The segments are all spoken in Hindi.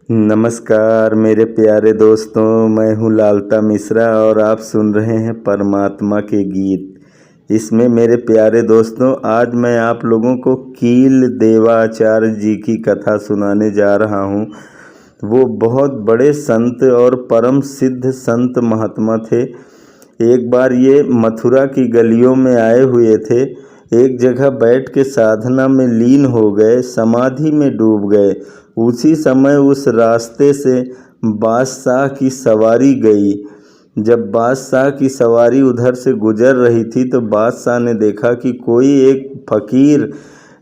नमस्कार मेरे प्यारे दोस्तों, मैं हूँ लालता मिश्रा और आप सुन रहे हैं परमात्मा के गीत। इसमें मेरे प्यारे दोस्तों, आज मैं आप लोगों को कील देवाचार्य जी की कथा सुनाने जा रहा हूँ। वो बहुत बड़े संत और परम सिद्ध संत महात्मा थे। एक बार ये मथुरा की गलियों में आए हुए थे। एक जगह बैठ के साधना में लीन हो गए, समाधि में डूब गए। उसी समय उस रास्ते से बादशाह की सवारी गई। जब बादशाह की सवारी उधर से गुजर रही थी तो बादशाह ने देखा कि कोई एक फकीर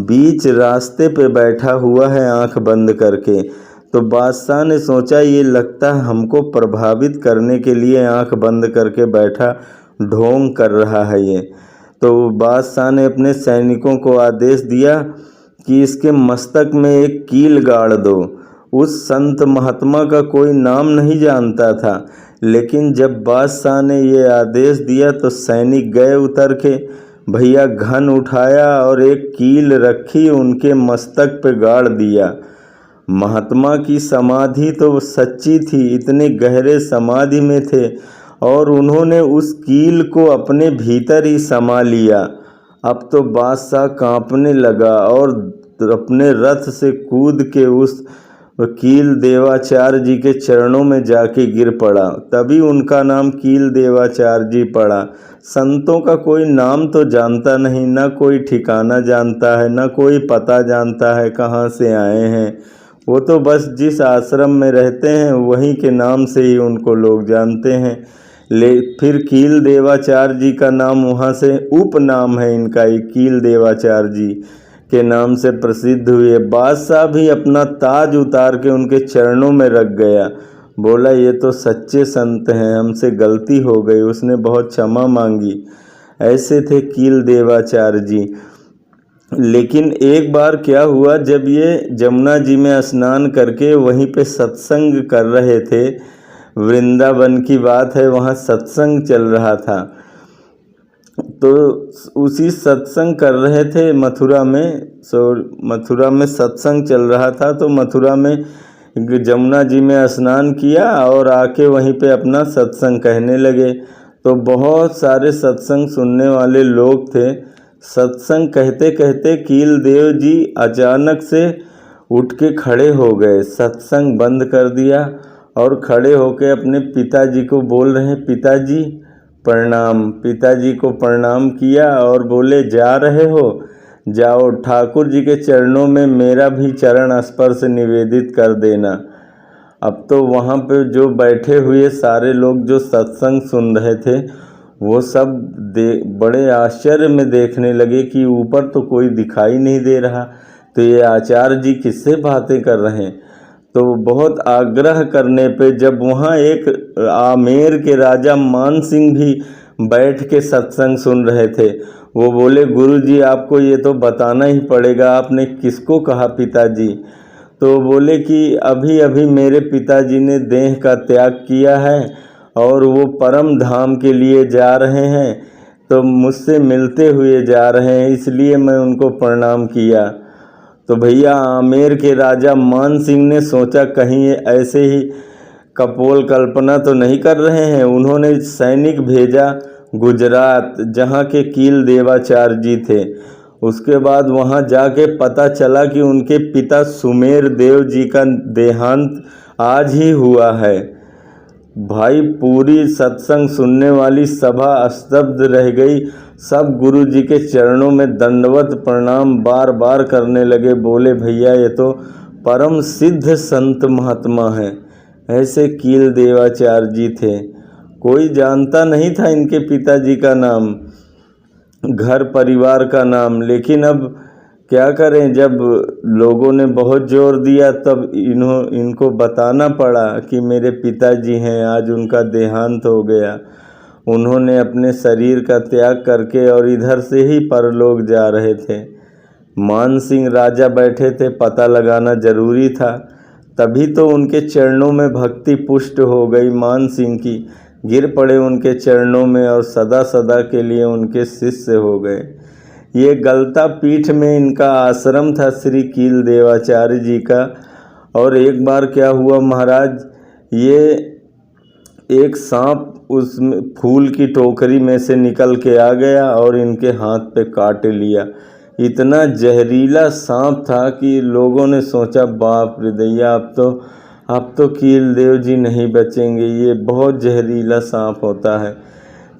बीच रास्ते पे बैठा हुआ है, आंख बंद करके। तो बादशाह ने सोचा, ये लगता है हमको प्रभावित करने के लिए आंख बंद करके बैठा ढोंग कर रहा है ये। तो बादशाह ने अपने सैनिकों को आदेश दिया कि इसके मस्तक में एक कील गाड़ दो। उस संत महात्मा का कोई नाम नहीं जानता था, लेकिन जब बादशाह ने ये आदेश दिया तो सैनिक गए उतर के, भैया घन उठाया और एक कील रखी, उनके मस्तक पे गाड़ दिया। महात्मा की समाधि तो सच्ची थी, इतने गहरे समाधि में थे और उन्होंने उस कील को अपने भीतर ही समा लिया। अब तो बादशाह कांपने लगा और अपने रथ से कूद के उस कील देवाचार्य जी के चरणों में जाके गिर पड़ा। तभी उनका नाम कील देवाचार्य जी पड़ा। संतों का कोई नाम तो जानता नहीं, ना कोई ठिकाना जानता है, ना कोई पता जानता है कहाँ से आए हैं। वो तो बस जिस आश्रम में रहते हैं वहीं के नाम से ही उनको लोग जानते हैं। फिर कील देवाचार्य जी का नाम वहाँ से उपनाम है इनका, ही कील देवाचार्य जी के नाम से प्रसिद्ध हुए। बादशाह भी अपना ताज उतार के उनके चरणों में रख गया। बोला, ये तो सच्चे संत हैं, हमसे गलती हो गई। उसने बहुत क्षमा मांगी। ऐसे थे कील देवाचार्य जी। लेकिन एक बार क्या हुआ, जब ये जमुना जी में स्नान करके वहीं पे सत्संग कर रहे थे, वृंदावन की बात है, वहाँ सत्संग चल रहा था। तो उसी सत्संग कर रहे थे मथुरा में। मथुरा में सत्संग चल रहा था, तो मथुरा में जमुना जी में स्नान किया और आके वहीं पे अपना सत्संग कहने लगे। तो बहुत सारे सत्संग सुनने वाले लोग थे। सत्संग कहते कहते कील देव जी अचानक से उठ के खड़े हो गए, सत्संग बंद कर दिया और खड़े होके अपने पिताजी को बोल रहे हैं, पिताजी प्रणाम। पिताजी को प्रणाम किया और बोले, जा रहे हो, जाओ, ठाकुर जी के चरणों में मेरा भी चरण स्पर्श निवेदित कर देना। अब तो वहाँ पे जो बैठे हुए सारे लोग जो सत्संग सुन रहे थे, वो सब बड़े आश्चर्य में देखने लगे कि ऊपर तो कोई दिखाई नहीं दे रहा, तो ये आचार्य जी किससे बातें कर रहे हैं। तो बहुत आग्रह करने पे जब वहाँ एक आमेर के राजा मान सिंह भी बैठ के सत्संग सुन रहे थे, वो बोले, गुरुजी आपको ये तो बताना ही पड़ेगा, आपने किसको कहा पिताजी। तो बोले कि अभी अभी मेरे पिताजी ने देह का त्याग किया है और वो परम धाम के लिए जा रहे हैं, तो मुझसे मिलते हुए जा रहे हैं, इसलिए मैं उनको प्रणाम किया। तो भैया आमेर के राजा मान सिंह ने सोचा कहीं ये ऐसे ही कपोल कल्पना तो नहीं कर रहे हैं। उन्होंने सैनिक भेजा गुजरात, जहाँ के कील देवाचार्य जी थे। उसके बाद वहाँ जाके पता चला कि उनके पिता सुमेर देव जी का देहांत आज ही हुआ है। भाई पूरी सत्संग सुनने वाली सभा स्तब्ध रह गई। सब गुरु जी के चरणों में दंडवत प्रणाम बार बार करने लगे। बोले, भैया ये तो परम सिद्ध संत महात्मा हैं। ऐसे कील देवाचार्य जी थे। कोई जानता नहीं था इनके पिताजी का नाम, घर परिवार का नाम। लेकिन अब क्या करें, जब लोगों ने बहुत जोर दिया तब इनको बताना पड़ा कि मेरे पिताजी हैं, आज उनका देहांत हो गया। उन्होंने अपने शरीर का त्याग करके और इधर से ही परलोक जा रहे थे। मान सिंह राजा बैठे थे, पता लगाना जरूरी था। तभी तो उनके चरणों में भक्ति पुष्ट हो गई मान सिंह की, गिर पड़े उनके चरणों में और सदा सदा के लिए उनके शिष्य हो गए। ये गलता पीठ में इनका आश्रम था श्री कील देवाचार्य जी का। और एक बार क्या हुआ महाराज, ये एक सांप उसमें फूल की टोकरी में से निकल के आ गया और इनके हाथ पे काट लिया। इतना जहरीला सांप था कि लोगों ने सोचा बाप रे दैया, अब तो कील देव जी नहीं बचेंगे, ये बहुत जहरीला सांप होता है।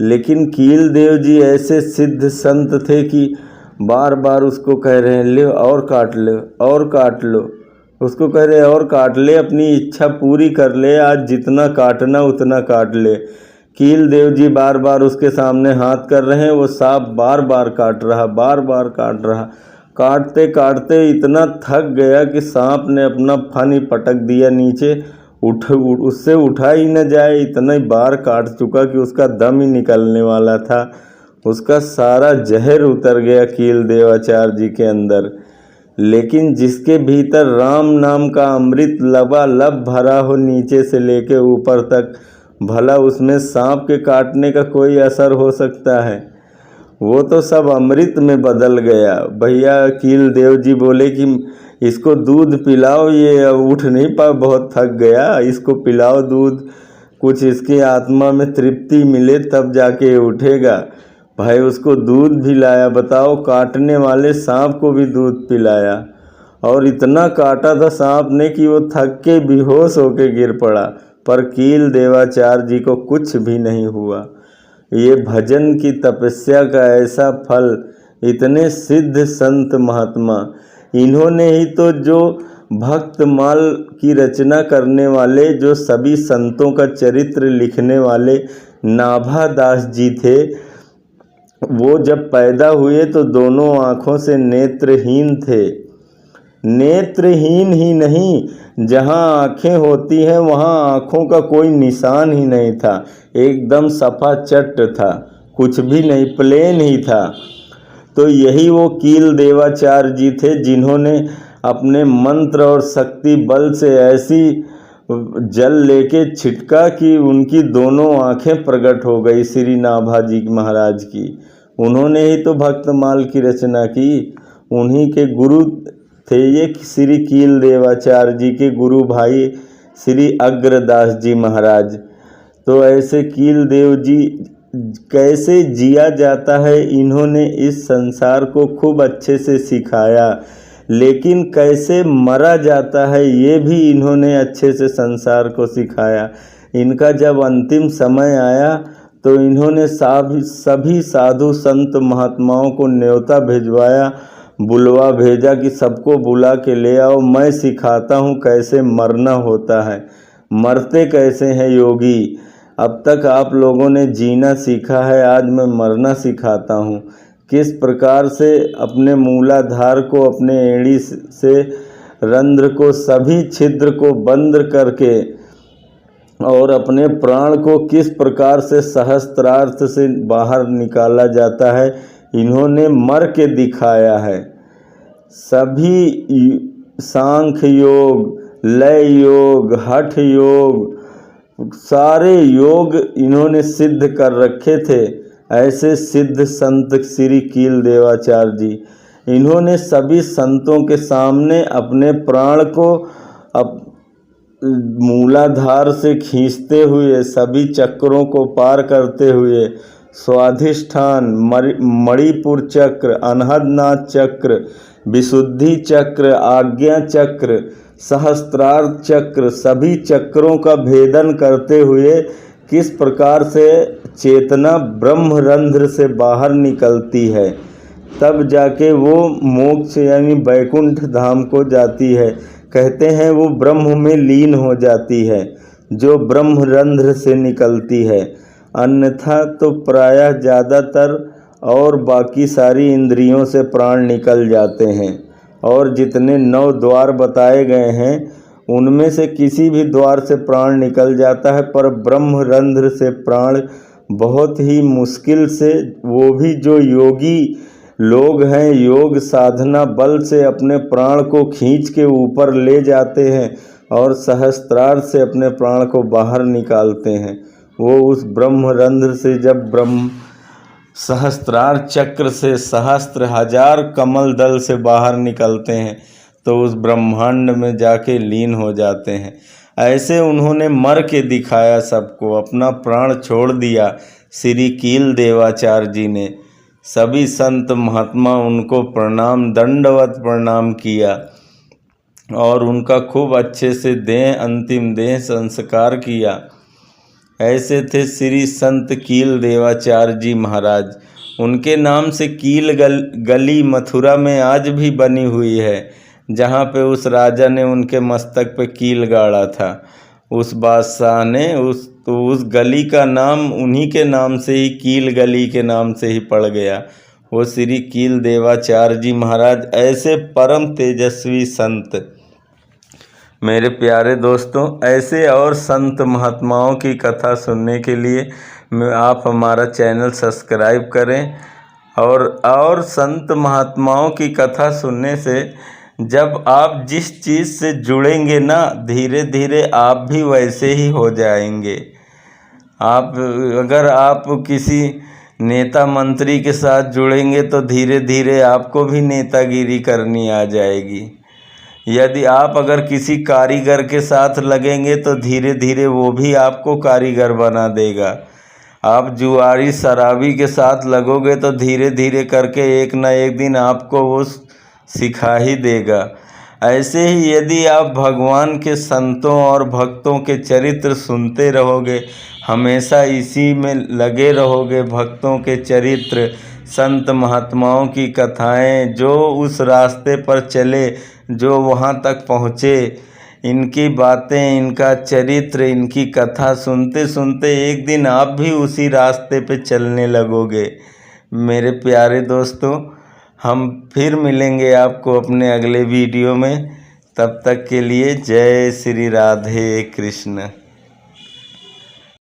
लेकिन कील देव जी ऐसे सिद्ध संत थे कि बार बार उसको कह रहे हैं ले और काट लो और काट लो, उसको कह रहे और काट ले, अपनी इच्छा पूरी कर ले, आज जितना काटना उतना काट ले। कील देव जी बार बार उसके सामने हाथ कर रहे हैं, वो सांप बार बार काट रहा, बार बार काट रहा। काटते काटते इतना थक गया कि सांप ने अपना फन ही पटक दिया नीचे, उससे उठा ही न जाए, इतने बार काट चुका कि उसका दम ही निकलने वाला था। उसका सारा जहर उतर गया कील देवाचार्य जी के अंदर। लेकिन जिसके भीतर राम नाम का अमृत लबालब भरा हो नीचे से लेके ऊपर तक, भला उसमें सांप के काटने का कोई असर हो सकता है? वो तो सब अमृत में बदल गया। भैया कील देव जी बोले कि इसको दूध पिलाओ, ये अब उठ नहीं पा, बहुत थक गया, इसको पिलाओ दूध, कुछ इसकी आत्मा में तृप्ति मिले तब जाके ये उठेगा। भाई उसको दूध भी लाया, बताओ, काटने वाले सांप को भी दूध पिलाया और इतना काटा था सांप ने कि वो थक के बेहोश होके गिर पड़ा, पर कील देवाचार्य जी को कुछ भी नहीं हुआ। ये भजन की तपस्या का ऐसा फल, इतने सिद्ध संत महात्मा, इन्होंने ही तो जो भक्तमाल की रचना करने वाले, जो सभी संतों का चरित्र लिखने वाले नाभादास जी थे, वो जब पैदा हुए तो दोनों आँखों से नेत्रहीन थे। नेत्रहीन ही नहीं, जहाँ आँखें होती हैं वहाँ आँखों का कोई निशान ही नहीं था, एकदम सफा चट था, कुछ भी नहीं, प्लेन ही था। तो यही वो कील देवाचार्य जी थे जिन्होंने अपने मंत्र और शक्ति बल से ऐसी जल लेके छिटका कि उनकी दोनों आँखें प्रकट हो गई श्री नाभा जी महाराज की। उन्होंने ही तो भक्तमाल की रचना की, उन्हीं के गुरु थे ये श्री कील देवाचार्य जी के गुरु भाई श्री अग्रदास जी महाराज। तो ऐसे कील देव जी कैसे जिया जाता है, इन्होंने इस संसार को खूब अच्छे से सिखाया। लेकिन कैसे मरा जाता है ये भी इन्होंने अच्छे से संसार को सिखाया। इनका जब अंतिम समय आया तो इन्होंने सभी साधु संत महात्माओं को न्योता भिजवाया, बुलवा भेजा कि सबको बुला के ले आओ, मैं सिखाता हूँ कैसे मरना होता है, मरते कैसे हैं योगी। अब तक आप लोगों ने जीना सीखा है, आज मैं मरना सिखाता हूँ, किस प्रकार से अपने मूलाधार को, अपने एड़ी से रंध्र को, सभी छिद्र को बंद करके और अपने प्राण को किस प्रकार से सहस्त्रार्थ से बाहर निकाला जाता है, इन्होंने मर के दिखाया है। सभी सांख्य योग, लय योग, हठ योग, सारे योग इन्होंने सिद्ध कर रखे थे। ऐसे सिद्ध संत श्री कील देवाचार्य जी, इन्होंने सभी संतों के सामने अपने प्राण को मूलाधार से खींचते हुए, सभी चक्रों को पार करते हुए, स्वाधिष्ठान, मणिपुर चक्र, अनहदनाथ चक्र, विशुद्धि चक्र, आज्ञा चक्र, सहस्त्रार्थ चक्र, सभी चक्रों का भेदन करते हुए किस प्रकार से चेतना ब्रह्मरंध्र से बाहर निकलती है, तब जाके वो मोक्ष यानी वैकुंठ धाम को जाती है। कहते हैं वो ब्रह्म में लीन हो जाती है, जो ब्रह्मरंध्र से निकलती है। अन्यथा तो प्रायः ज़्यादातर और बाकी सारी इंद्रियों से प्राण निकल जाते हैं, और जितने 9 द्वार बताए गए हैं उनमें से किसी भी द्वार से प्राण निकल जाता है, पर ब्रह्मरंध्र से प्राण बहुत ही मुश्किल से, वो भी जो योगी लोग हैं, योग साधना बल से अपने प्राण को खींच के ऊपर ले जाते हैं और सहस्त्रार्थ से अपने प्राण को बाहर निकालते हैं। वो उस ब्रह्मरंध्र से जब ब्रह्म सहस्त्रार्थ चक्र से सहस्त्र हजार कमल दल से बाहर निकलते हैं, तो उस ब्रह्मांड में जाके लीन हो जाते हैं। ऐसे उन्होंने मर के दिखाया सबको, अपना प्राण छोड़ दिया श्री कील देवाचार्य जी ने। सभी संत महात्मा उनको प्रणाम, दंडवत प्रणाम किया और उनका खूब अच्छे से अंतिम देह संस्कार किया। ऐसे थे श्री संत कील देवाचार्य जी महाराज। उनके नाम से कील गली मथुरा में आज भी बनी हुई है, जहाँ पे उस राजा ने उनके मस्तक पे कील गाड़ा था। उस बादशाह ने उस गली का नाम उन्हीं के नाम से ही, कील गली के नाम से ही पड़ गया। वो श्री कील देवाचार्य जी महाराज ऐसे परम तेजस्वी संत। मेरे प्यारे दोस्तों, ऐसे और संत महात्माओं की कथा सुनने के लिए आप हमारा चैनल सब्सक्राइब करें। और संत महात्माओं की कथा सुनने से जब आप जिस चीज़ से जुड़ेंगे ना, धीरे धीरे आप भी वैसे ही हो जाएंगे। अगर आप किसी नेता मंत्री के साथ जुड़ेंगे तो धीरे धीरे आपको भी नेतागिरी करनी आ जाएगी। यदि आप अगर किसी कारीगर के साथ लगेंगे तो धीरे धीरे वो भी आपको कारीगर बना देगा। आप जुआरी शराबी के साथ लगोगे तो धीरे धीरे करके एक न एक दिन आपको वो सिखा ही देगा। ऐसे ही यदि आप भगवान के संतों और भक्तों के चरित्र सुनते रहोगे, हमेशा इसी में लगे रहोगे, भक्तों के चरित्र, संत महात्माओं की कथाएं, जो उस रास्ते पर चले, जो वहाँ तक पहुँचे, इनकी बातें, इनका चरित्र, इनकी कथा सुनते सुनते एक दिन आप भी उसी रास्ते पे चलने लगोगे। मेरे प्यारे दोस्तों, हम फिर मिलेंगे आपको अपने अगले वीडियो में। तब तक के लिए जय श्री राधे कृष्ण।